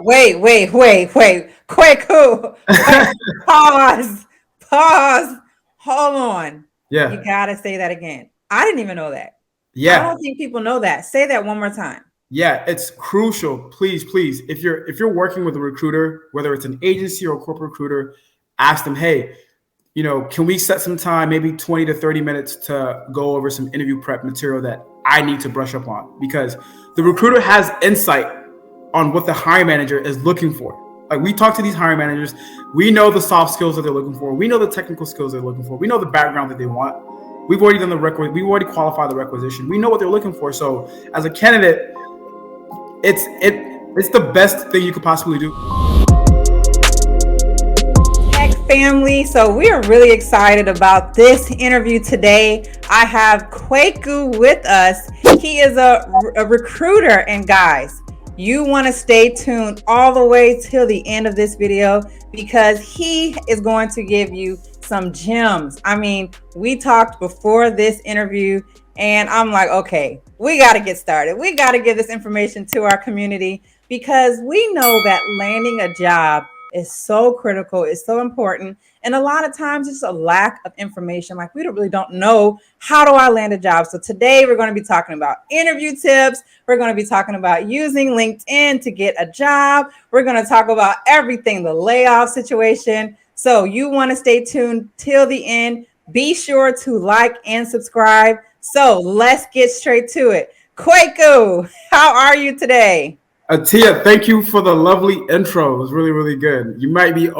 Wait. Kwaku. Wait, pause. Pause. Hold on. You Yeah, gotta say that again. I didn't even know that. I yeah, don't think people know that. Say that one more time. yeah. It's crucial. Please, if you're working with a recruiter, whether it's an agency or a corporate recruiter, ask them, hey, can we set some time, maybe 20 to 30 minutes to go over some interview prep material that I need to brush up on? Because the recruiter has insight on what the hiring manager is looking for. Like, we talk to these hiring managers, we know the soft skills that they're looking for, we know the technical skills they're looking for, we know the background that they want. We've already done the record, we've already qualified the requisition, we know what they're looking for. So as a candidate, it's the best thing you could possibly do. Tech family. So we are really excited about this interview today. I have Kwaku with us. He is a recruiter, and guys, you want to stay tuned all the way till the end of this video because he is going to give you some gems. I mean, we talked before this interview and I'm like, okay, we got to get started. We got to give this information to our community because we know that landing a job is so critical, it's so important. And a lot of times it's a lack of information. Like, we really don't know, how do I land a job? So today we're going to be talking about interview tips. We're going to be talking about using LinkedIn to get a job. We're going to talk about everything, the layoff situation. So you want to stay tuned till the end. Be sure to like and subscribe. So let's get straight to it. Kwaku, how are you today? Tia, thank you for the lovely intro. It was really, really good. You might be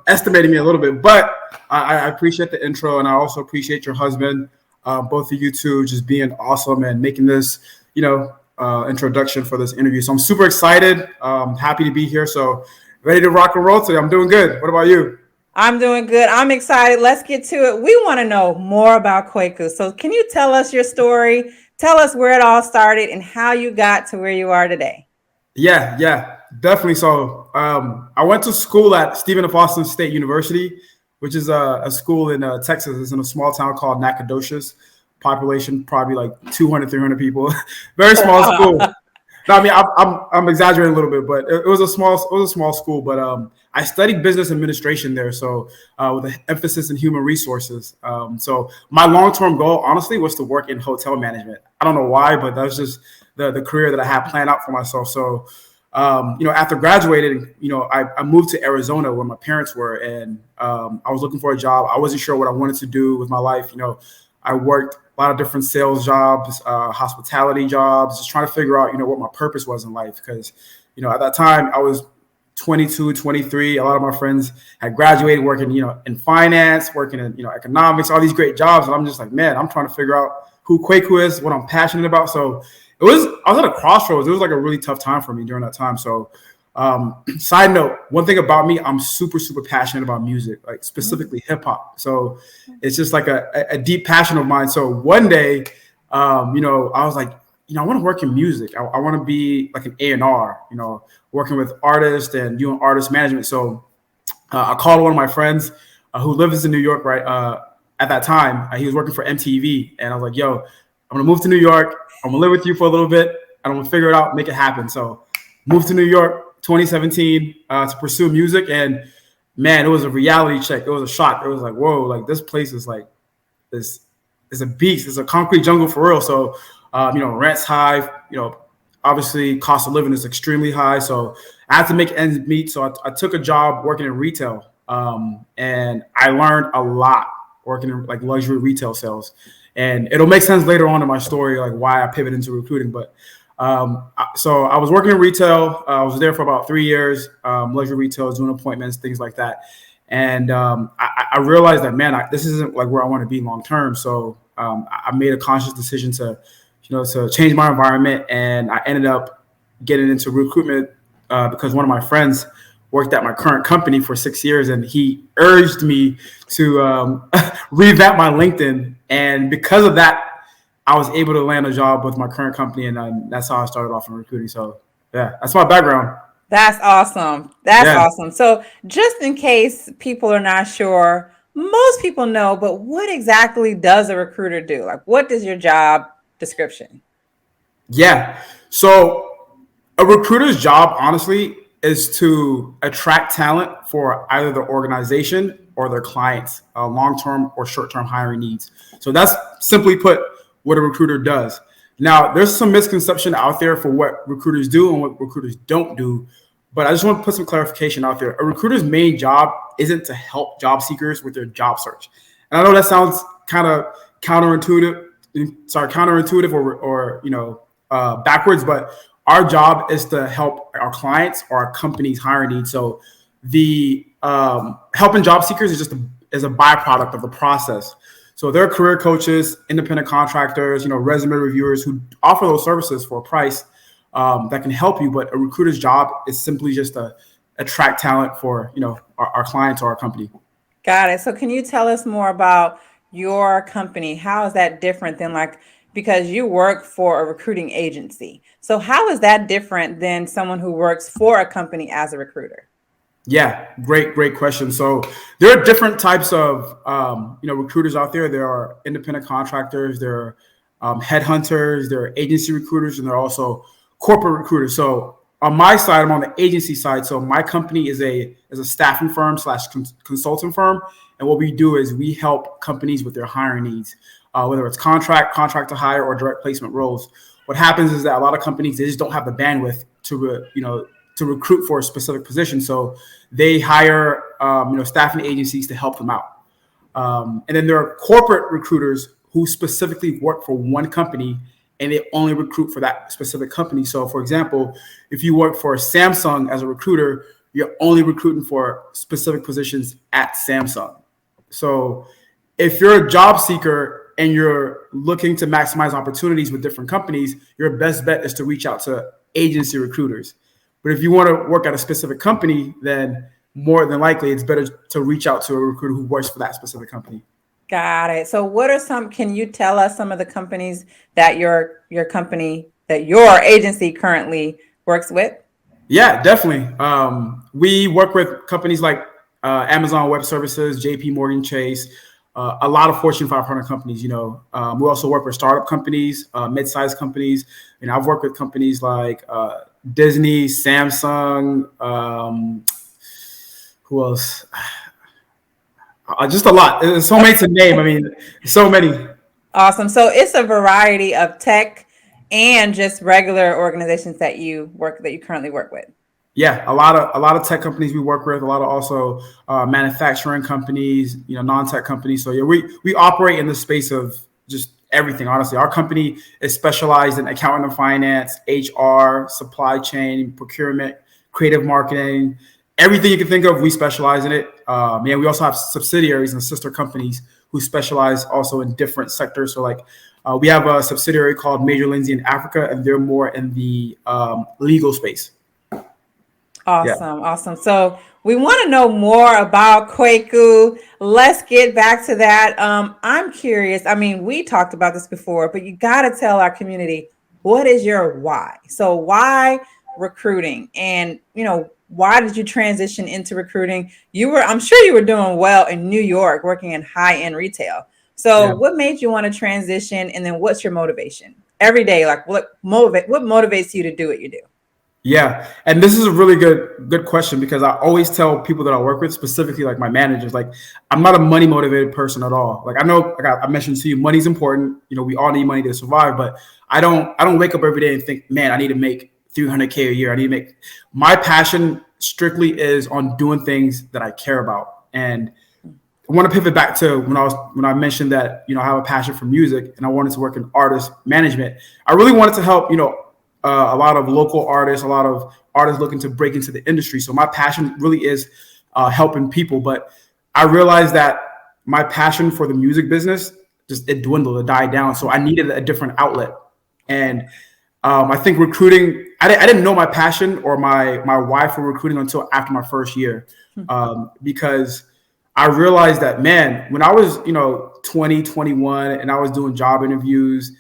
estimating me a little bit, but I appreciate the intro, and I also appreciate your husband, both of you two, just being awesome and making this, introduction for this interview. So I'm super excited. Happy to be here. So ready to rock and roll today. I'm doing good. What about you? I'm doing good. I'm excited. Let's get to it. We want to know more about Kwaku. So can you tell us your story? Tell us where it all started and how you got to where you are today. Yeah, definitely. So I went to school at Stephen F. Austin State University, which is a school in Texas. It's in a small town called Nacogdoches. Population probably like 200, 300 people. Very small school. No, I mean, I'm exaggerating a little bit, but it was a small school. But I studied business administration there, so with an emphasis in human resources. So my long-term goal, honestly, was to work in hotel management. I don't know why, but that was just the career that I had planned out for myself. So after graduating, I moved to Arizona where my parents were, and I was looking for a job. I wasn't sure what I wanted to do with my life. I worked a lot of different sales jobs, hospitality jobs, just trying to figure out, what my purpose was in life. Because, at that time I was 22, 23. A lot of my friends had graduated working, in finance, working in, economics, all these great jobs. And I'm just like, man, I'm trying to figure out who Kwaku is, what I'm passionate about. So I was at a crossroads. It was like a really tough time for me during that time. So side note, one thing about me, I'm super, super passionate about music, like specifically hip hop. So it's just like a deep passion of mine. So one day, I was like, I want to work in music. I want to be like an A&R, working with artists and doing artist management. So I called one of my friends who lives in New York, right? At that time, he was working for MTV. And I was like, yo, I'm going to move to New York. I'm going to live with you for a little bit. And I'm going to figure it out, make it happen. So moved to New York 2017 to pursue music. And man, it was a reality check. It was a shock. It was like, whoa, like this place is like, this is a beast. It's a concrete jungle for real. So, rent's high, obviously cost of living is extremely high. So I had to make ends meet. So I took a job working in retail. And I learned a lot working in like luxury retail sales. And it'll make sense later on in my story, like why I pivoted into recruiting. But so I was working in retail. I was there for about 3 years, luxury retail, doing appointments, things like that. And I realized that, man, this isn't like where I want to be long term. So I made a conscious decision to change my environment. And I ended up getting into recruitment because one of my friends worked at my current company for 6 years, and he urged me to revamp my LinkedIn. And because of that, I was able to land a job with my current company, and that's how I started off in recruiting. So yeah, that's my background. That's awesome. That's Yeah. awesome. So just in case people are not sure, most people know, but what exactly does a recruiter do? Like, what is your job description? Yeah. So A recruiter's job, honestly, is to attract talent for either their organization or their clients, long-term or short-term hiring needs. So that's simply put what a recruiter does. Now, there's some misconception out there for what recruiters do and what recruiters don't do, but I just want to put some clarification out there. A recruiter's main job isn't to help job seekers with their job search. And I know that sounds kind of counterintuitive or backwards, but our job is to help our clients or our companies' hiring needs. So the helping job seekers is a byproduct of the process. So there are career coaches, independent contractors, resume reviewers who offer those services for a price that can help you. But a recruiter's job is simply just to attract talent for our clients or our company. Got it. So can you tell us more about your company? How is that different than because you work for a recruiting agency. So how is that different than someone who works for a company as a recruiter? Yeah, great question. So there are different types of recruiters out there. There are independent contractors, there are headhunters, there are agency recruiters, and there are also corporate recruiters. So on my side, I'm on the agency side. So my company is a staffing firm / consulting firm, and what we do is we help companies with their hiring needs, whether it's contract to hire, or direct placement roles. What happens is that a lot of companies, they just don't have the bandwidth to recruit for a specific position. So they hire, staffing agencies to help them out. And then there are corporate recruiters who specifically work for one company and they only recruit for that specific company. So for example, if you work for Samsung as a recruiter, you're only recruiting for specific positions at Samsung. So if you're a job seeker and you're looking to maximize opportunities with different companies, your best bet is to reach out to agency recruiters. But if you want to work at a specific company, then more than likely it's better to reach out to a recruiter who works for that specific company. Got it. So can you tell us some of the companies that your agency currently works with? Yeah, definitely. We work with companies like Amazon Web Services, JP Morgan Chase, a lot of Fortune 500 companies. We also work with startup companies, mid-sized companies. I've worked with companies like Disney, Samsung, who else? Just a lot. There's so many to name. So many. Awesome. So it's a variety of tech and just regular organizations that you currently work with. Yeah, a lot of tech companies we work with, a lot of also manufacturing companies, non-tech companies. So yeah, we operate in the space of just everything. Honestly, our company is specialized in accounting and finance, HR, supply chain, procurement, creative marketing, everything you can think of. We specialize in it. We also have subsidiaries and sister companies who specialize also in different sectors. So we have a subsidiary called Major Lindsay in Africa, and they're more in the legal space. Awesome. Yeah. Awesome. So we want to know more about Kwaku. Let's get back to that. I'm curious. We talked about this before, but you got to tell our community, what is your why? So why recruiting? And, why did you transition into recruiting? I'm sure you were doing well in New York, working in high-end retail. So What made you want to transition? And then what's your motivation every day? What motivates you to do what you do? Yeah. And this is a really good question, because I always tell people that I work with, specifically my managers, I'm not a money motivated person at all. I know, I mentioned to you, money's important. We all need money to survive, but I don't wake up every day and think, man, I need to make $300K a year. My passion strictly is on doing things that I care about. And I want to pivot back to when I mentioned that, I have a passion for music and I wanted to work in artist management. I really wanted to help, a lot of local artists, a lot of artists looking to break into the industry. So my passion really is helping people. But I realized that my passion for the music business, it dwindled, it died down. So I needed a different outlet. And I think recruiting, I didn't know my passion or my why for recruiting until after my first year, because I realized that, man, when I was, 20, 21, and I was doing job interviews,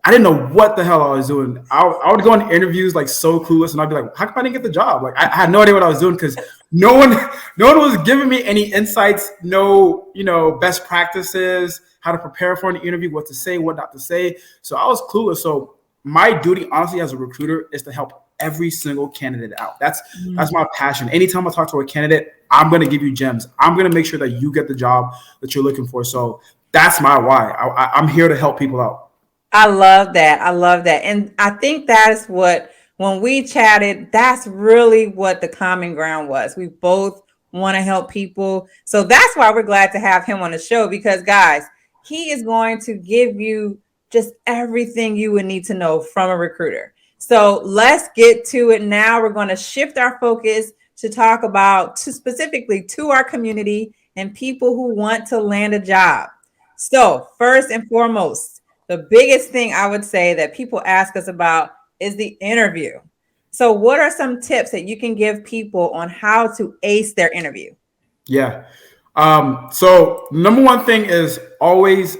I didn't know what the hell I was doing. I would go on interviews so clueless, and I'd be like, how come I didn't get the job? I had no idea what I was doing, because no one was giving me any insights, no, best practices, how to prepare for an interview, what to say, what not to say. So I was clueless. So my duty, honestly, as a recruiter, is to help every single candidate out. That's my passion. Anytime I talk to a candidate, I'm going to give you gems. I'm going to make sure that you get the job that you're looking for. So that's my why. I'm here to help people out. I love that. I love that. And I think that is what, when we chatted, that's really what the common ground was. We both want to help people. So that's why we're glad to have him on the show, because guys, he is going to give you just everything you would need to know from a recruiter. So let's get to it now. We're going to shift our focus to talk about specifically to our community and people who want to land a job. So first and foremost, the biggest thing I would say that people ask us about is the interview. So what are some tips that you can give people on how to ace their interview? Yeah. So number one thing is always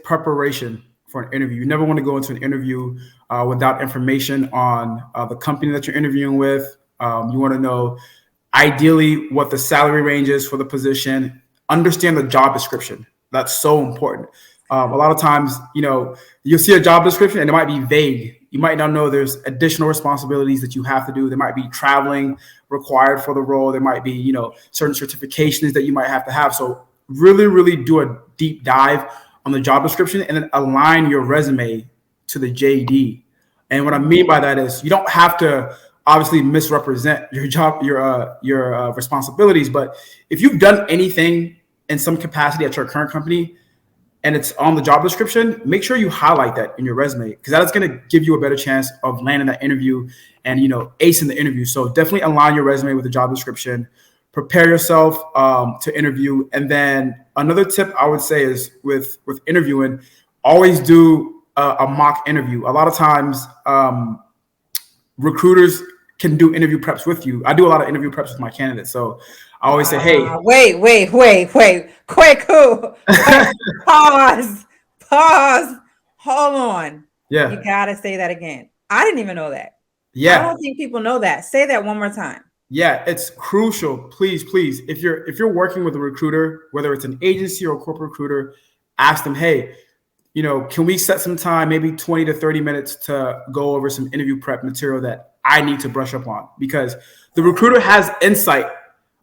preparation for an interview. You never want to go into an interview without information on the company that you're interviewing with. You want to know ideally what the salary range is for the position. Understand the job description. That's so important. A lot of times, you'll see a job description and it might be vague. You might not know there's additional responsibilities that you have to do. There might be traveling required for the role. There might be, certain certifications that you might have to have. So really do a deep dive on the job description and then align your resume to the JD. And what I mean by that is you don't have to obviously misrepresent your job, your responsibilities. But if you've done anything in some capacity at your current company, and it's on the job description, make sure you highlight that in your resume, because that is going to give you a better chance of landing that interview and, acing the interview. So definitely align your resume with the job description, prepare yourself to interview. And then another tip I would say is with interviewing, always do a mock interview. A lot of times recruiters can do interview preps with you. I do a lot of interview preps with my candidates. So I always say, hey. Wait. Kwaku. Pause. Hold on. Yeah. You got to say that again. I didn't even know that. Yeah. I don't think people know that. Say that one more time. Yeah, it's crucial. Please. If you're working with a recruiter, whether it's an agency or a corporate recruiter, ask them, hey, can we set some time, maybe 20 to 30 minutes to go over some interview prep material that I need to brush up on? Because the recruiter has insight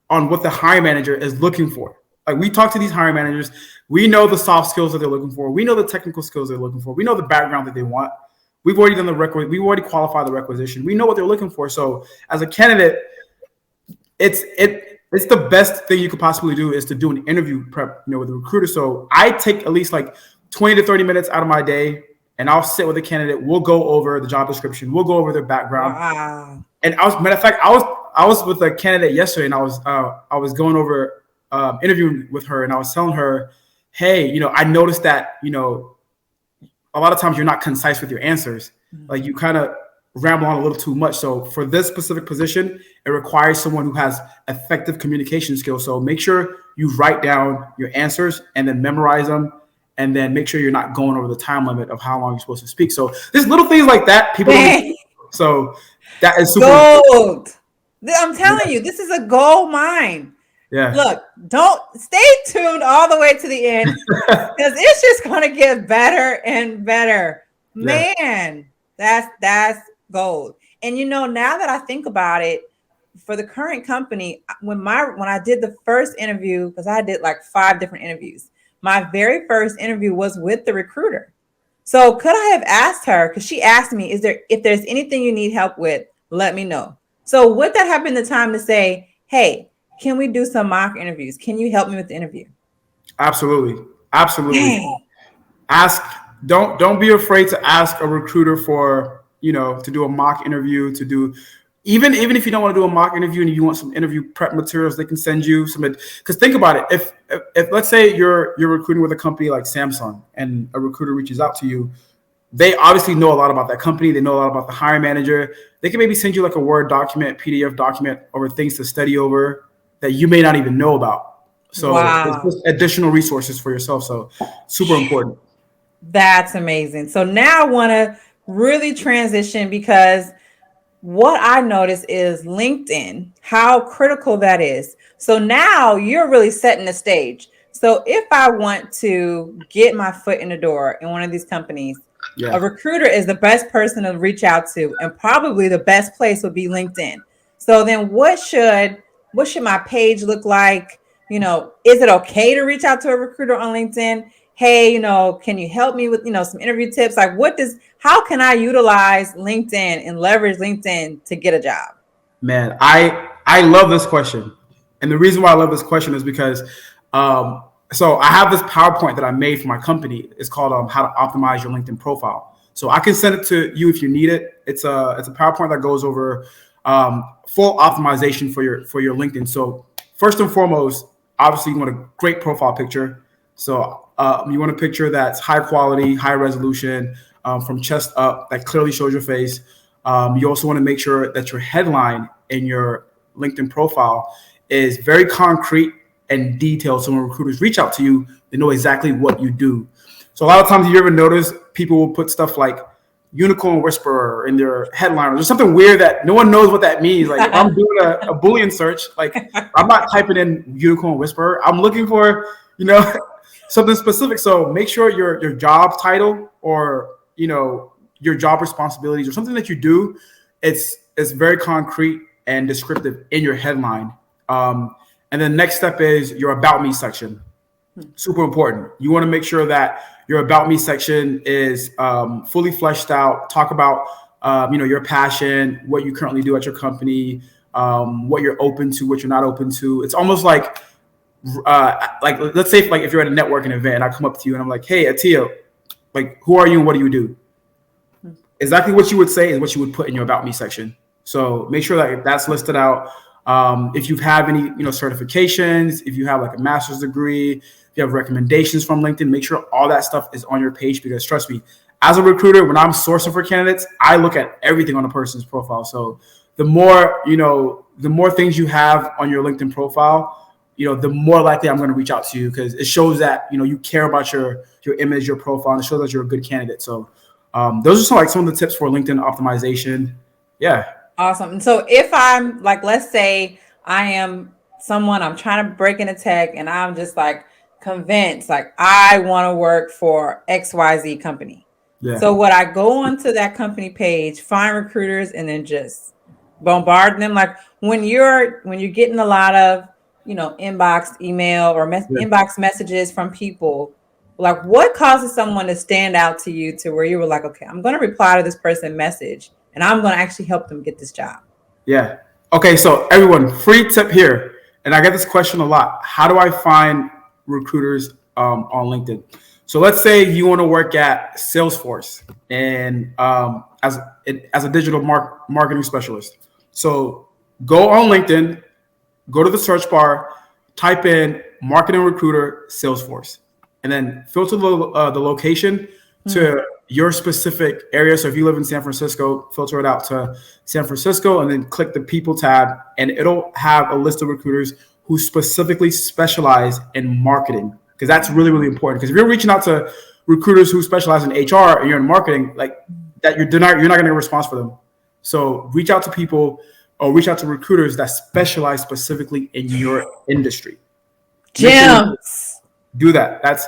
on what the hiring manager is looking for. Like, we talk to these hiring managers, we know the soft skills that they're looking for. We know the technical skills they're looking for. We know the background that they want. We've already done we've already qualified the requisition. We know what they're looking for. So as a candidate, it's the best thing you could possibly do is to do an interview prep, with a recruiter. So I take at least like 20 to 30 minutes out of my day, and I'll sit with a candidate. We'll go over the job description. We'll go over their background. Wow. And matter of fact, I was with a candidate yesterday, and I was going over interviewing with her, and I was telling her, hey, I noticed that, a lot of times you're not concise with your answers. Like, you kind of ramble on a little too much. So for this specific position, it requires someone who has effective communication skills. So make sure you write down your answers and then memorize them, and then make sure you're not going over the time limit of how long you're supposed to speak. So there's little things like that people don't. So that is super gold. I'm telling you, this is a gold mine. Yeah. Look, don't stay tuned all the way to the end, because it's just going to get better and better. Man, that's gold. And now that I think about it, for the current company, when I did the first interview, because I did like 5 different interviews, my very first interview was with the recruiter. So could I have asked her, because she asked me, if there's anything you need help with, let me know. So would that have been the time to say, hey, can we do some mock interviews? Can you help me with the interview? Absolutely. Dang. Ask. Don't be afraid to ask a recruiter for, to do a mock interview, to do, even if you don't want to do a mock interview and you want some interview prep materials, they can send you some. Because think about it. If let's say you're recruiting with a company like Samsung, and a recruiter reaches out to you, they obviously know a lot about that company. They know a lot about the hiring manager. They can maybe send you like a Word document, PDF document, or things to study over that you may not even know about. So It's just additional resources for yourself. So super important. That's amazing. So now I want to really transition, because what I notice is LinkedIn, how critical that is. So now you're really setting the stage. So if I want to get my foot in the door in one of these companies, a recruiter is the best person to reach out to, and probably the best place would be LinkedIn. So then what should my page look like? Is it okay to reach out to a recruiter on LinkedIn? Hey, can you help me with, some interview tips? Like how can I utilize LinkedIn and leverage LinkedIn to get a job? Man, I love this question. And the reason why I love this question is because so I have this PowerPoint that I made for my company. It's called How to Optimize Your LinkedIn Profile. So I can send it to you if you need it. It's a PowerPoint that goes over full optimization for your LinkedIn. So first and foremost, obviously you want a great profile picture. So you want a picture that's high quality, high resolution, from chest up, that clearly shows your face. You also want to make sure that your headline in your LinkedIn profile is very concrete and detailed. So when recruiters reach out to you, they know exactly what you do. So a lot of times, you ever notice people will put stuff like unicorn whisperer in their headline, or there's something weird that no one knows what that means. Like if I'm doing a Boolean search, like I'm not typing in unicorn whisperer. I'm looking for, something specific. So make sure your job title or, your job responsibilities or something that you do, it's very concrete and descriptive in your headline. And then next step is your About Me section. Super important. You want to make sure that your About Me section is fully fleshed out. Talk about your passion, what you currently do at your company, what you're open to, what you're not open to. It's almost like let's say if you're at a networking event and I come up to you and I'm like, hey, Atia, like who are you and what do you do? Exactly what you would say is what you would put in your About Me section. So make sure that that's listed out. If you have any, certifications, if you have like a master's degree, if you have recommendations from LinkedIn, make sure all that stuff is on your page, because trust me, as a recruiter, when I'm sourcing for candidates, I look at everything on a person's profile. So the more things you have on your LinkedIn profile, the more likely I'm going to reach out to you, because it shows that, you care about your image, your profile, and it shows that you're a good candidate. So those are some of the tips for LinkedIn optimization. Yeah. Awesome. And so if I'm like, let's say I am someone, I'm trying to break into tech and I'm just like convinced, like I want to work for XYZ company. Yeah. So would I go onto that company page, find recruiters, and then just bombard them? Like when you're getting a lot of, inbox email or inbox messages from people, like what causes someone to stand out to you to where you were like, okay, I'm going to reply to this person message and I'm going to actually help them get this job? Yeah. Okay. So everyone, free tip here. And I get this question a lot. How do I find recruiters on LinkedIn? So let's say you want to work at Salesforce and as a digital marketing specialist. So go on LinkedIn, go to the search bar, type in marketing recruiter Salesforce, and then filter the location to your specific area. So if you live in San Francisco, filter it out to San Francisco, and then click the people tab, and it'll have a list of recruiters who specifically specialize in marketing, because that's really, really important. Because if you're reaching out to recruiters who specialize in HR and you're in marketing, like that, you're not going to get a response for them. So reach out to people or reach out to recruiters that specialize specifically in your industry. Gems. Do that. That's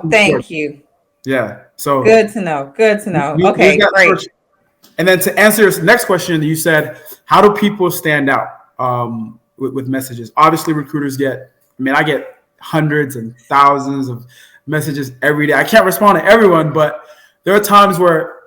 thank you. Yeah. So good to know. Okay, great. Search. And then to answer your next question, you said, how do people stand out with messages? Obviously, recruiters I get hundreds and thousands of messages every day. I can't respond to everyone, but there are times where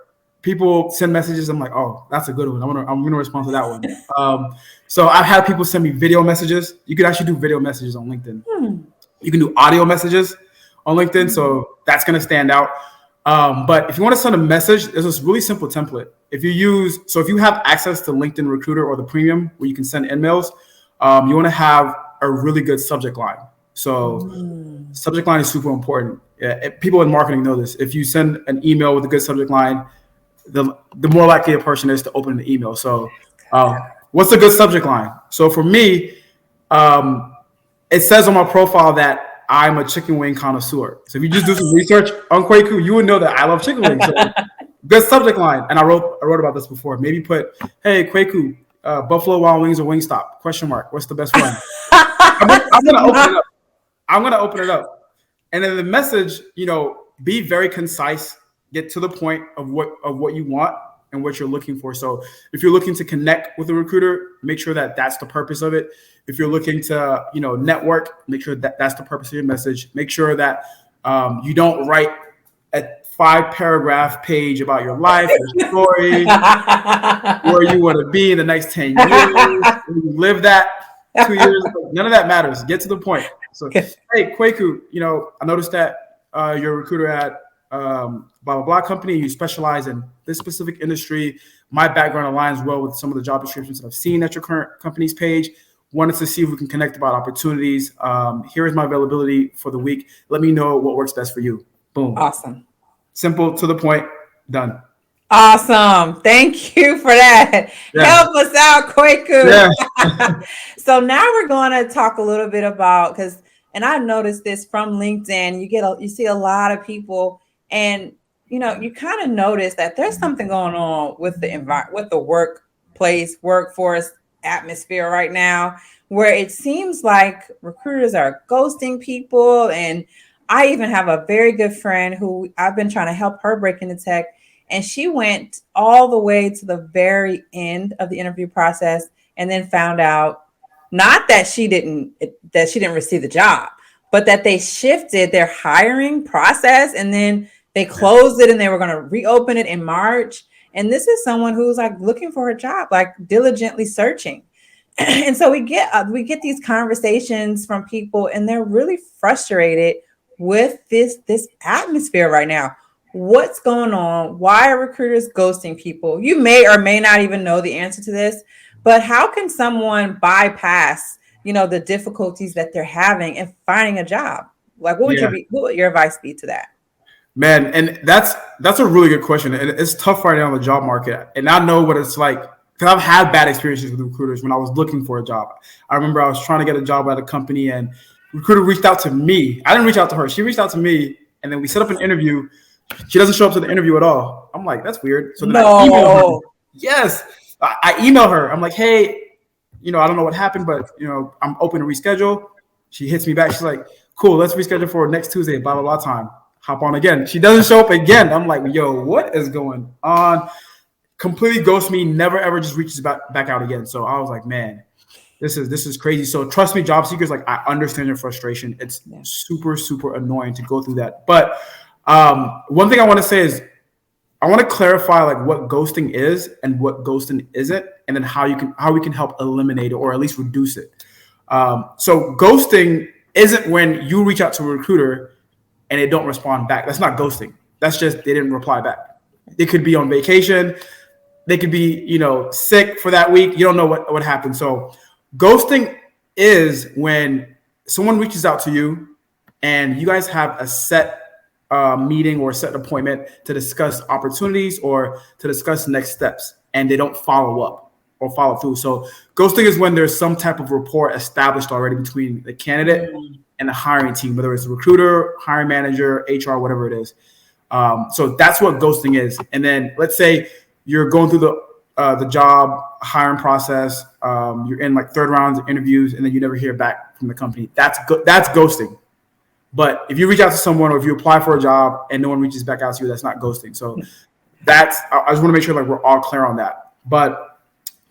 people send messages. I'm like, oh, that's a good one. I'm gonna respond to that one. So I've had people send me video messages. You can actually do video messages on LinkedIn. You can do audio messages on LinkedIn, so that's gonna stand out. But if you want to send a message, there's this really simple template. If you have access to LinkedIn Recruiter or the premium where you can send emails, you want to have a really good subject line. So subject line is super important. People in marketing know this. If you send an email with a good subject line, the more likely a person is to open the email. So what's a good subject line? So for me, it says on my profile that I'm a chicken wing connoisseur. So if you just do some research on Kwaku, you would know that I love chicken wings. So good subject line. And I wrote about this before. Maybe put, hey, Kwaku, Buffalo Wild Wings or Wingstop? Question mark. What's the best one? I'm gonna open it up. I'm gonna open it up. And then the message, be very concise get to the point of what you want and what you're looking for. So if you're looking to connect with a recruiter, make sure that that's the purpose of it. If you're looking to, network, make sure that that's the purpose of your message. Make sure that you don't write a 5-paragraph page about your life, your story, where you want to be in the next 10 years. You live that 2 years. None of that matters. Get to the point. So, hey, Kwaku, I noticed that you're a recruiter at blah, blah, blah company. You specialize in this specific industry. My background aligns well with some of the job descriptions that I've seen at your current company's page. Wanted to see if we can connect about opportunities. Here is my availability for the week. Let me know what works best for you. Boom. Awesome. Simple, to the point, done. Awesome. Thank you for that. Yeah. Help us out, Kwaku. Yeah. So now we're going to talk a little bit about, and I've noticed this from LinkedIn, you see a lot of people, and you kind of notice that there's something going on with the workforce atmosphere right now, where it seems like recruiters are ghosting people. And I even have a very good friend who I've been trying to help her break into tech, and she went all the way to the very end of the interview process and then found out not that she didn't receive the job, but that they shifted their hiring process, and then they closed it and they were going to reopen it in March. And this is someone who's like looking for a job, like diligently searching. And so we get these conversations from people, and they're really frustrated with this atmosphere right now. What's going on? Why are recruiters ghosting people? You may or may not even know the answer to this, but how can someone bypass, the difficulties that they're having in finding a job? Like, what would your advice be to that? Man, and that's a really good question. And it's tough right now in the job market. And I know what it's like, because I've had bad experiences with recruiters when I was looking for a job. I remember I was trying to get a job at a company, and recruiter reached out to me. I didn't reach out to her. She reached out to me, and then we set up an interview. She doesn't show up to the interview at all. I'm like, that's weird. So then I email her. Yes. I email her. I'm like, hey, I don't know what happened, but, I'm open to reschedule. She hits me back. She's like, cool, let's reschedule for next Tuesday, blah, blah, blah time. Hop on again. She doesn't show up again. I'm like, yo, what is going on? Completely ghosts me, never, ever just reaches back out again. So I was like, man, this is crazy. So trust me, job seekers, like, I understand your frustration. It's super, super annoying to go through that. But one thing I want to say is I want to clarify like what ghosting is and what ghosting isn't, and then how we can help eliminate it or at least reduce it. So ghosting isn't when you reach out to a recruiter and they don't respond back. That's not ghosting. That's just they didn't reply back. They could be on vacation. They could be, sick for that week. You don't know what happened. So ghosting is when someone reaches out to you and you guys have a set meeting or a set appointment to discuss opportunities or to discuss next steps, and they don't follow up or follow through. So ghosting is when there's some type of rapport established already between the candidate and the hiring team, whether it's the recruiter, hiring manager, HR, whatever it is. So that's what ghosting is. And then let's say you're going through the job hiring process. You're in like third rounds of interviews, and then you never hear back from the company. That's ghosting. But if you reach out to someone or if you apply for a job and no one reaches back out to you, that's not ghosting. So I just want to make sure like we're all clear on that. But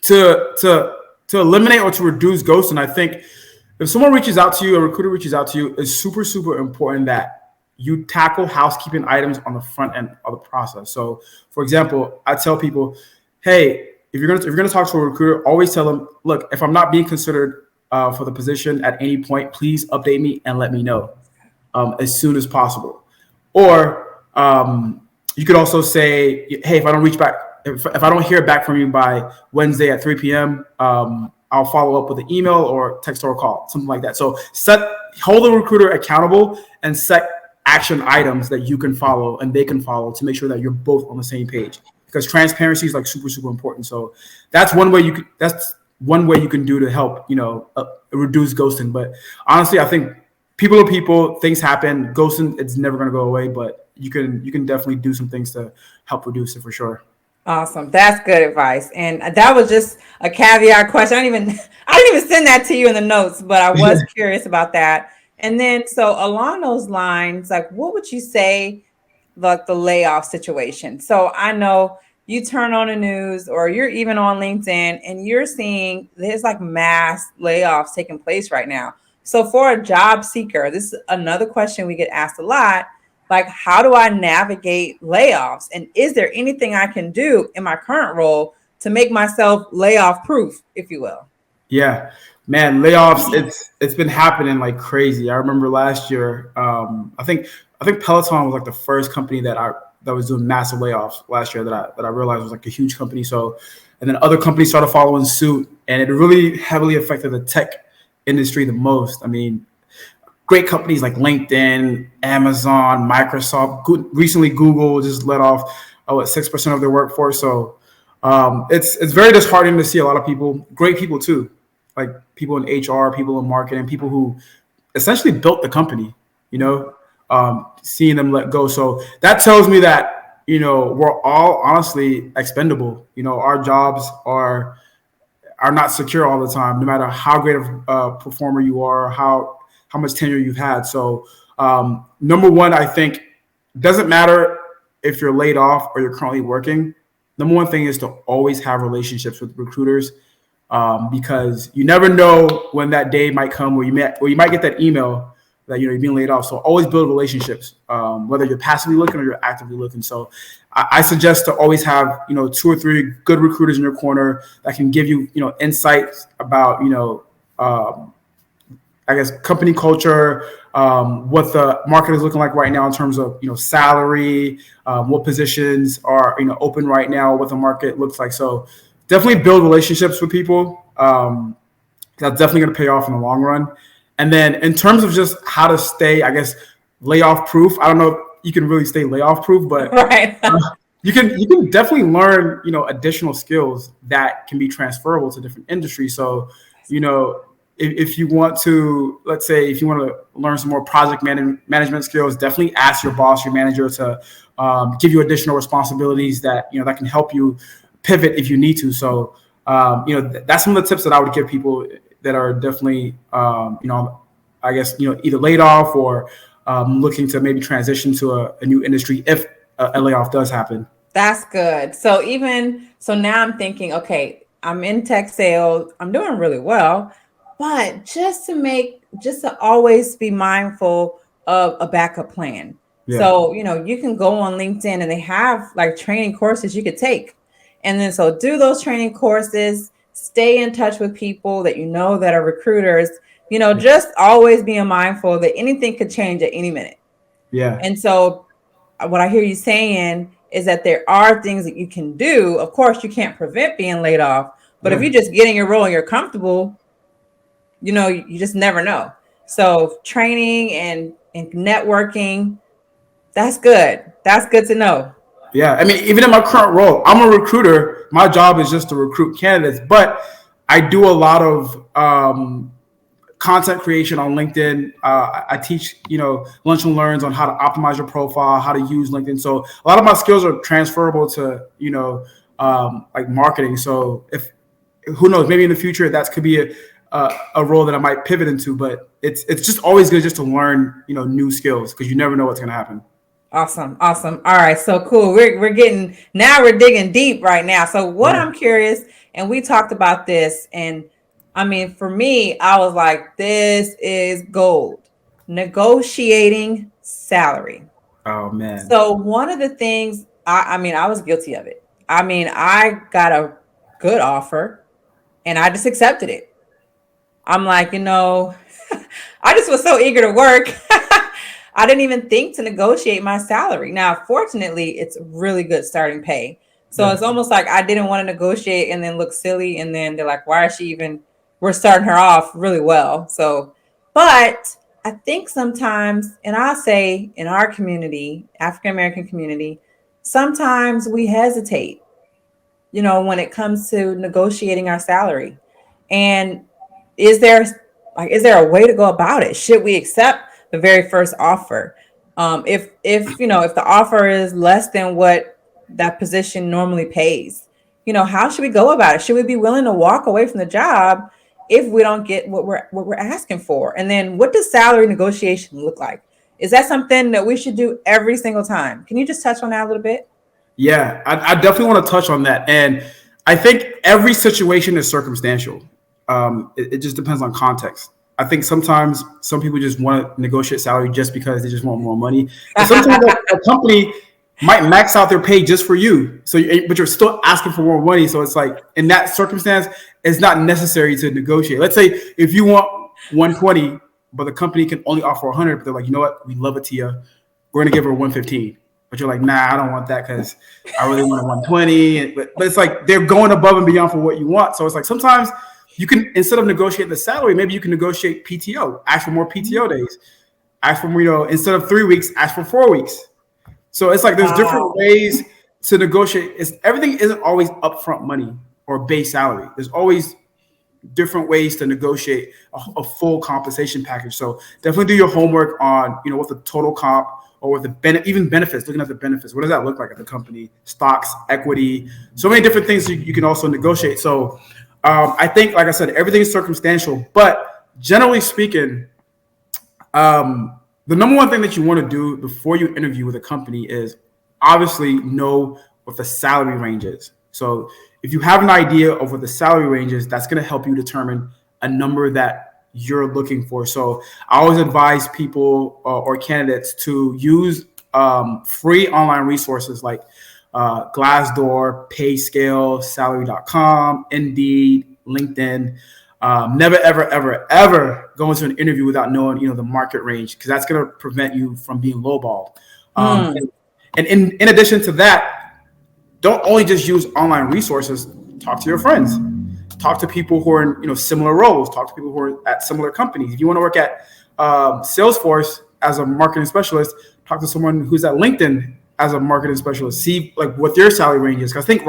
to eliminate or to reduce ghosting, I think if someone reaches out to you, a recruiter reaches out to you, it's super, super important that you tackle housekeeping items on the front end of the process. So for example, I tell people, hey, if you're gonna talk to a recruiter, always tell them, look, if I'm not being considered for the position at any point, please update me and let me know as soon as possible. Or you could also say, hey, if I don't reach back, if I don't hear back from you by Wednesday at 3 p.m., I'll follow up with an email or text or a call, something like that. So hold the recruiter accountable and set action items that you can follow and they can follow to make sure that you're both on the same page. Because transparency is like super, super important. So that's one way you can do to help, reduce ghosting. But honestly, I think people are people, things happen. Ghosting, it's never going to go away, but you can definitely do some things to help reduce it for sure. Awesome. That's good advice. And that was just a caveat question. I didn't even send that to you in the notes, but I was curious about that. And then, so along those lines, like, what would you say the layoff situation. So I know you turn on the news or you're even on LinkedIn and you're seeing there's like mass layoffs taking place right now. So for a job seeker, this is another question we get asked a lot. Like, how do I navigate layoffs? And is there anything I can do in my current role to make myself layoff proof, if you will? Yeah, man, layoffs. It's been happening like crazy. I remember last year. I think Peloton was like the first company that was doing massive layoffs last year that I realized was like a huge company. So, and then other companies started following suit, and it really heavily affected the tech industry the most. I mean, great companies like LinkedIn, Amazon, Microsoft. Recently, Google just let off 6% of their workforce. So it's very disheartening to see a lot of people, great people too, like people in HR, people in marketing, people who essentially built the company. You know, seeing them let go. So that tells me that we're all honestly expendable. Our jobs are not secure all the time, no matter how great of a performer you are, how much tenure you've had. So number one, I think it doesn't matter if you're laid off or you're currently working. Number one thing is to always have relationships with recruiters, because you never know when that day might come where you might get that email that you're being laid off. So always build relationships, whether you're passively looking or you're actively looking. So I suggest to always have 2 or 3 good recruiters in your corner that can give you insights about I guess company culture, what the market is looking like right now in terms of salary, what positions are open right now, what the market looks like. So definitely build relationships with people. That's definitely going to pay off in the long run. And then in terms of just how to stay, I guess, layoff proof. I don't know if you can really stay layoff proof, but Right. you can definitely learn additional skills that can be transferable to different industries. So you know if you want to, let's say, if you want to learn some more project management skills, definitely ask your boss, your manager, to give you additional responsibilities that that can help you pivot if you need to. So that's some of the tips that I would give people that are definitely I guess either laid off or looking to maybe transition to a new industry if a layoff does happen. That's good. So now I'm thinking, okay, I'm in tech sales, I'm doing really well, but just to always be mindful of a backup plan. Yeah. So, you can go on LinkedIn and they have like training courses you could take. And then so do those training courses, stay in touch with people that that are recruiters, just always being mindful that anything could change at any minute. Yeah. And so what I hear you saying is that there are things that you can do. Of course, you can't prevent being laid off, but if Yeah. you just get in your role and you're comfortable, you just never know. So training and networking, that's good. That's good to know. Yeah. I mean, even in my current role, I'm a recruiter. My job is just to recruit candidates, but I do a lot of content creation on LinkedIn. I teach, lunch and learns on how to optimize your profile, how to use LinkedIn. So a lot of my skills are transferable to, like marketing. So if who knows, maybe in the future that could be a role that I might pivot into. But it's just always good just to learn, new skills, because you never know what's going to happen. Awesome. Awesome. All right. So cool. We're digging deep right now. So what Yeah. I'm curious, and we talked about this, and I mean, for me, I was like, this is gold. Negotiating salary. Oh man. So one of the things, I mean, I was guilty of it. I mean, I got a good offer and I just accepted it. I'm like, I just was so eager to work. I didn't even think to negotiate my salary. Now, fortunately, it's really good starting pay. So Yeah. it's almost like I didn't want to negotiate and then look silly. And then they're like, why is she even? We're starting her off really well. So, but I think sometimes, and I'll say in our community, African American community, sometimes we hesitate, when it comes to negotiating our salary. And is there is there a way to go about it? Should we accept the very first offer? If the offer is less than what that position normally pays, how should we go about it? Should we be willing to walk away from the job if we don't get what we're asking for? And then what does salary negotiation look like? Is that something that we should do every single time? Can you just touch on that a little bit? Yeah, I definitely want to touch on that. And I think every situation is circumstantial. It just depends on context. I think sometimes some people just want to negotiate salary just because they just want more money. And sometimes a company might max out their pay just for you. But you're still asking for more money. So it's like in that circumstance, it's not necessary to negotiate. Let's say if you want 120, but the company can only offer 100, but they're like, you know what? We love Atia. We're going to give her 115. But you're like, nah, I don't want that because I really want a 120. But it's like they're going above and beyond for what you want. So it's like sometimes you can, instead of negotiating the salary, maybe you can negotiate PTO, ask for more PTO days, ask for, instead of 3 weeks, ask for 4 weeks. So it's like there's different ways to negotiate. Everything isn't always upfront money or base salary. There's always different ways to negotiate a full compensation package. So definitely do your homework on, what the total comp or what even benefits, looking at the benefits. What does that look like at the company? Stocks, equity, so many different things you can also negotiate. So I think, like I said, everything is circumstantial, but generally speaking, the number one thing that you want to do before you interview with a company is obviously know what the salary range is. So if you have an idea of what the salary range is, that's going to help you determine a number that you're looking for. So I always advise people or candidates to use free online resources like Glassdoor, PayScale, Salary.com, Indeed, LinkedIn. Never, ever, ever, ever go into an interview without knowing, the market range, because that's going to prevent you from being lowballed. And in addition to that, don't only just use online resources. Talk to your friends. Talk to people who are in similar roles. Talk to people who are at similar companies. If you want to work at Salesforce as a marketing specialist, talk to someone who's at LinkedIn as a marketing specialist. See like what their salary range is. Because I think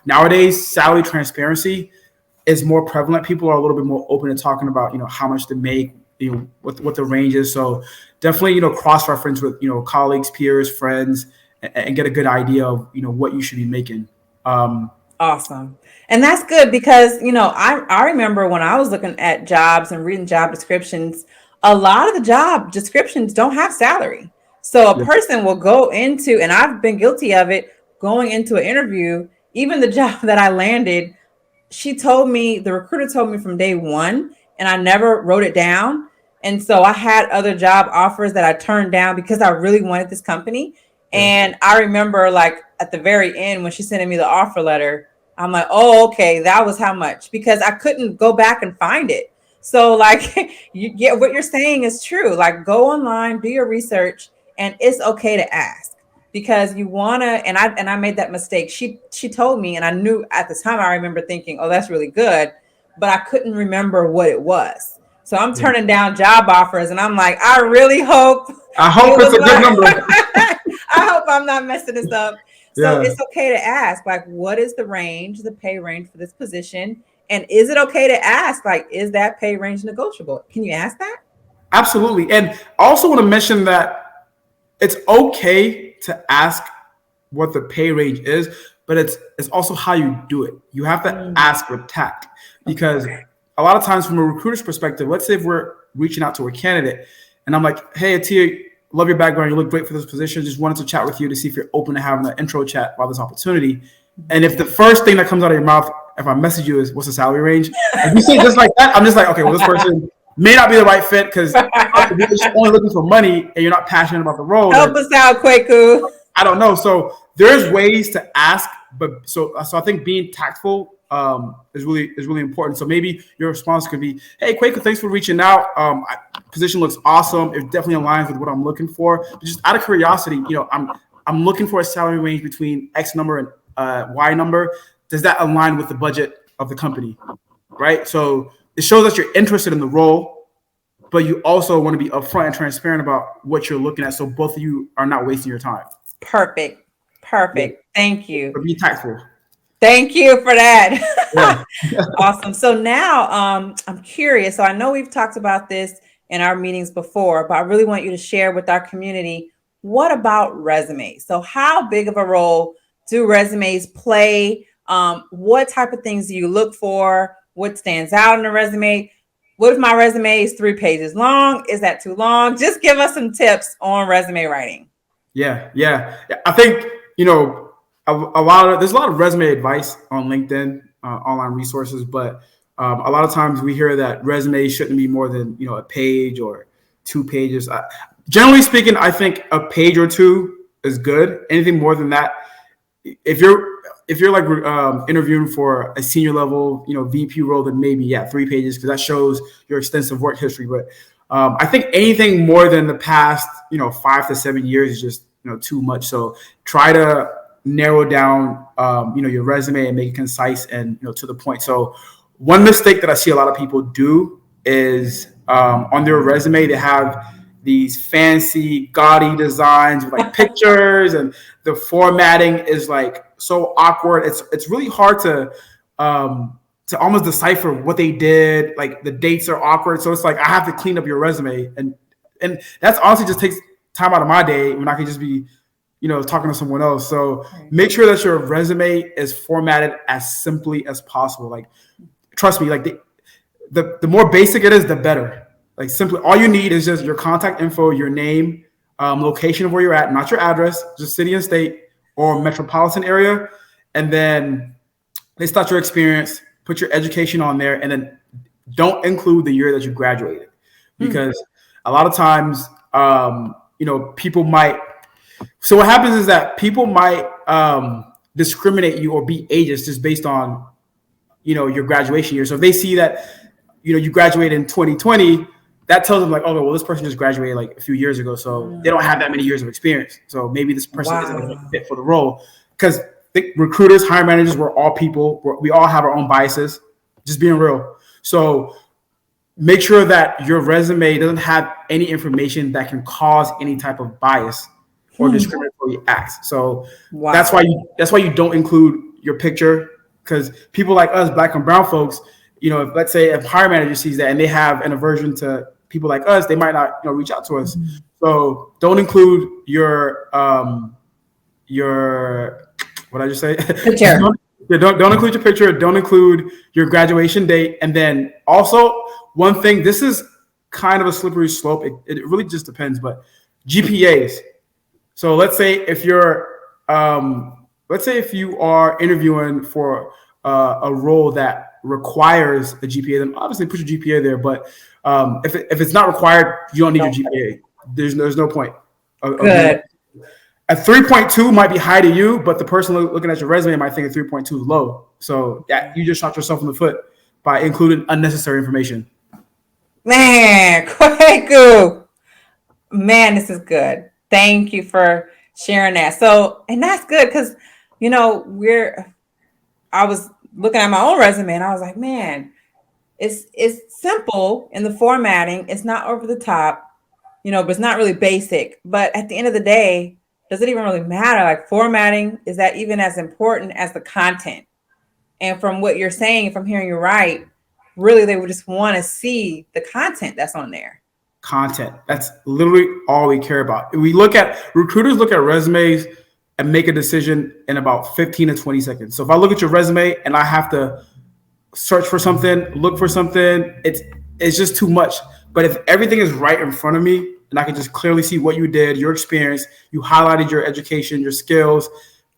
nowadays, salary transparency is more prevalent. People are a little bit more open to talking about how much to make, what the range is. So definitely cross-reference with colleagues, peers, friends, and get a good idea of what you should be making. Awesome. And that's good because I remember when I was looking at jobs and reading job descriptions, a lot of the job descriptions don't have salary. So a person will go into, and I've been guilty of it, going into an interview, even the job that I landed, the recruiter told me from day one, and I never wrote it down. And so I had other job offers that I turned down because I really wanted this company. And I remember like at the very end when she sent me the offer letter, I'm like, oh, okay, that was how much, because I couldn't go back and find it. So like what you're saying is true. Like go online, do your research, and it's okay to ask because you want to, and I made that mistake. She told me, and I knew at the time, I remember thinking, oh, that's really good, but I couldn't remember what it was. So I'm turning down job offers and I'm like, I hope it's a good number. I hope I'm not messing this up. So it's okay to ask, like, what is the pay range for this position? And is it okay to ask, like, is that pay range negotiable? Can you ask that? Absolutely. And I also want to mention that it's okay to ask what the pay range is, but it's also how you do it. You have to ask with tact, because a lot of times from a recruiter's perspective, let's say if we're reaching out to a candidate and I'm like, hey, Atia, love your background. You look great for this position. Just wanted to chat with you to see if you're open to having an intro chat about this opportunity. And if the first thing that comes out of your mouth, if I message you, is what's the salary range? If you say just like that, I'm just like, okay, well, this person may not be the right fit because you're just only looking for money and you're not passionate about the role. Help us out, Kwaku. I don't know. So there's ways to ask, but so I think being tactful is really important. So maybe your response could be, hey, Kwaku, thanks for reaching out. Position looks awesome. It definitely aligns with what I'm looking for. But just out of curiosity, I'm looking for a salary range between X number and Y number. Does that align with the budget of the company? Right. So it shows that you're interested in the role, but you also want to be upfront and transparent about what you're looking at, so both of you are not wasting your time. Perfect. Yeah. Thank you. But be tactful. Thank you for that. Yeah. Awesome. So now I'm curious. So I know we've talked about this in our meetings before, but I really want you to share with our community, what about resumes? So how big of a role do resumes play? What type of things do you look for? What stands out in a resume? What if my resume is 3 pages long? Is that too long? Just give us some tips on resume writing. Yeah. I think, there's a lot of resume advice on LinkedIn, online resources, but a lot of times we hear that resumes shouldn't be more than, a page or 2 pages. Generally speaking, I think a page or 2 is good. Anything more than that, if you're like interviewing for a senior level, VP role, then maybe 3 pages, because that shows your extensive work history. But I think anything more than the past, 5 to 7 years is just, too much. So try to narrow down, your resume and make it concise and, to the point. So one mistake that I see a lot of people do is on their resume, they have these fancy, gaudy designs with like pictures, and the formatting is like so awkward. It's really hard to almost decipher what they did. Like the dates are awkward, so it's like I have to clean up your resume, and that's honestly just takes time out of my day when I can just be, talking to someone else. So make sure that your resume is formatted as simply as possible. Like, trust me, like the more basic it is, the better. Like simply, all you need is just your contact info, your name, location of where you're at, not your address, just city and state or metropolitan area. And then list out your experience, put your education on there, and then don't include the year that you graduated. Because a lot of times, people might. So what happens is that people might discriminate you or be ageist just based on, your graduation year. So if they see that, you graduated in 2020, that tells them like, oh, well, this person just graduated like a few years ago, so they don't have that many years of experience. So maybe this person isn't a fit for the role. Because recruiters, hiring managers, we're all people. We all have our own biases. Just being real. So make sure that your resume doesn't have any information that can cause any type of bias or discriminatory acts. So that's why you don't include your picture, because people like us, Black and brown folks, if, let's say if hiring manager sees that and they have an aversion to people like us, they might not, reach out to us. So don't include your what did I just say? Picture. don't include your picture. Don't include your graduation date. And then also one thing, this is kind of a slippery slope. It really just depends, but GPAs. So let's say if you are interviewing for a role that requires a GPA, then obviously put your GPA there. But if it's not required, you don't need your GPA. There's no point. Good. A 3.2 might be high to you, but the person looking at your resume might think a 3.2 is low. So you just shot yourself in the foot by including unnecessary information. Man, Kwaku. Man, this is good. Thank you for sharing that. So, and that's good because, I was looking at my own resume and I was like, man, it's simple in the formatting. It's not over the top, but it's not really basic. But at the end of the day, does it even really matter? Like formatting, is that even as important as the content? And from what you're saying, if I'm hearing you right, really they would just want to see the content that's on there. Content. That's literally all we care about. Recruiters look at resumes and make a decision in about 15 to 20 seconds. So if I look at your resume and I have to search for something, look for something, it's just too much. But if everything is right in front of me and I can just clearly see what you did, your experience, you highlighted your education, your skills,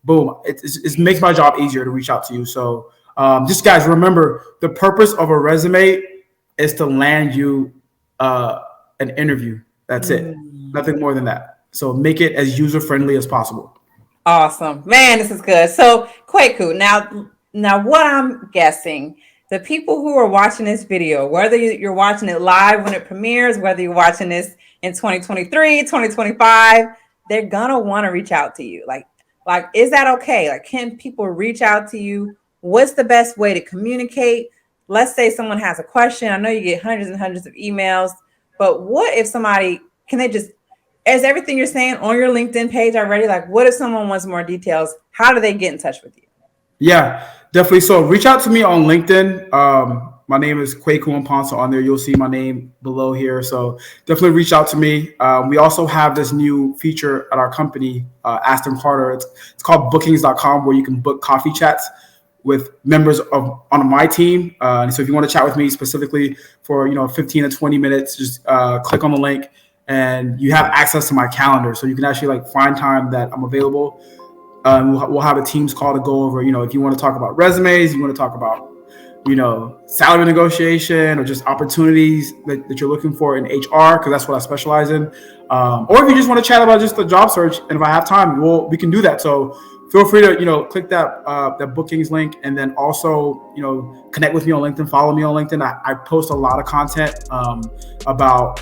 boom, it makes my job easier to reach out to you. So just guys, remember the purpose of a resume is to land you an interview. That's it. Nothing more than that. So make it as user-friendly as possible. Awesome. Man, this is good. So Kwaku, now what I'm guessing, the people who are watching this video, whether you're watching it live when it premieres, whether you're watching this in 2023, 2025, they're gonna want to reach out to you. Like, is that okay? Like, can people reach out to you? What's the best way to communicate? Let's say someone has a question. I know you get hundreds and hundreds of emails, but what if is everything you're saying on your LinkedIn page already? Like, what if someone wants more details? How do they get in touch with you? Yeah, definitely. So reach out to me on LinkedIn. My name is Kwaku Mponso on there. You'll see my name below here. So definitely reach out to me. We also have this new feature at our company, Aston Carter. It's called bookings.com, where you can book coffee chats with members of on my team. And so if you want to chat with me specifically for 15 to 20 minutes, just click on the link, and you have access to my calendar, so you can actually like find time that I'm available. We'll have a Teams call to go over, if you want to talk about resumes, you want to talk about, salary negotiation, or just opportunities that you're looking for in HR, because that's what I specialize in. Or if you just want to chat about just the job search, and if I have time, we can do that. So feel free to, click that bookings link, and then also, connect with me on LinkedIn, follow me on LinkedIn. I post a lot of content about,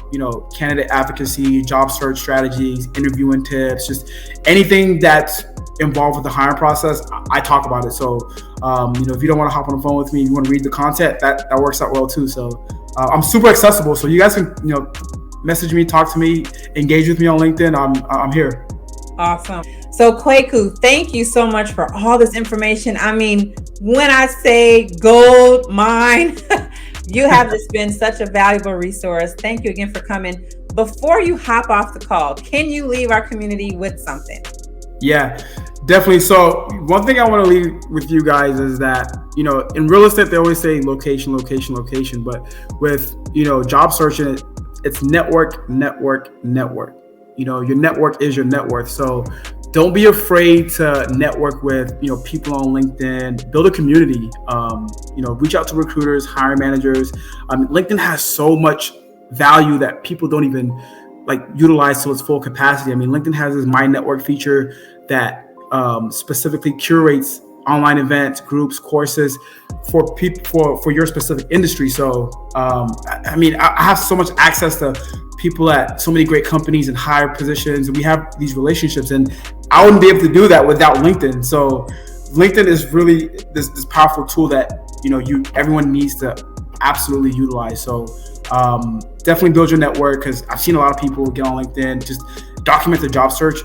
candidate advocacy, job search strategies, interviewing tips, just anything that's involved with the hiring process. I talk about it. So, if you don't want to hop on the phone with me, you want to read the content, that works out well too. So I'm super accessible. So you guys can, message me, talk to me, engage with me on LinkedIn. I'm here. Awesome. So Kwaku, thank you so much for all this information. I mean, when I say gold mine, you have just been such a valuable resource. Thank you again for coming. Before you hop off the call, can you leave our community with something? Yeah, definitely. So one thing I want to leave with you guys is that, in real estate, they always say location, location, location. But with, job searching, it's network, network, network. Your network is your net worth. So don't be afraid to network with, people on LinkedIn, build a community, reach out to recruiters, hiring managers. LinkedIn has so much value that people don't even utilize to its full capacity. I mean, LinkedIn has this My Network feature that specifically curates online events, groups, courses for people for your specific industry. So, I have so much access to people at so many great companies and higher positions, and we have these relationships, and I wouldn't be able to do that without LinkedIn. So LinkedIn is really this powerful tool that everyone needs to absolutely utilize. So definitely build your network, because I've seen a lot of people get on LinkedIn, just document the job search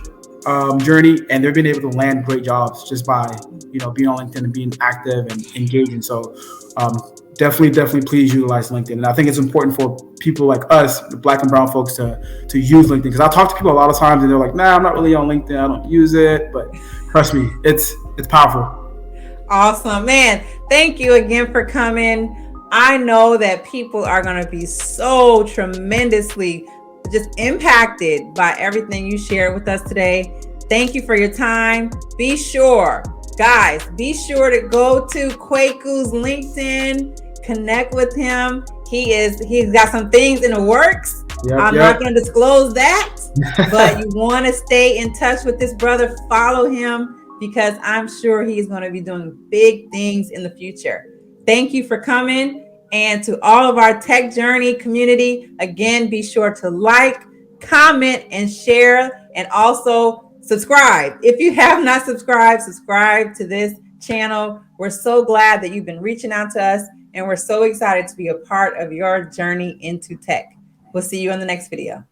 journey, and they've been able to land great jobs just by being on LinkedIn and being active and engaging. So definitely please utilize LinkedIn. And I think it's important for people like us, the Black and brown folks, to use LinkedIn, because I talk to people a lot of times and they're like, nah, I'm not really on LinkedIn, I don't use it. But trust me, it's powerful. Awesome, man. Thank you again for coming. I know that people are going to be so tremendously just impacted by everything you shared with us today. Thank you for your time. Be sure to go to Kwaku's LinkedIn, connect with him. He's got some things in the works. I'm not going to disclose that, but you want to stay in touch with this brother. Follow him, because I'm sure he's going to be doing big things in the future. Thank you for coming. And to all of our Tech Journey community, again, be sure to like, comment, and share, and also subscribe. If you have not subscribed to this channel. We're so glad that you've been reaching out to us, and we're so excited to be a part of your journey into tech. We'll see you in the next video.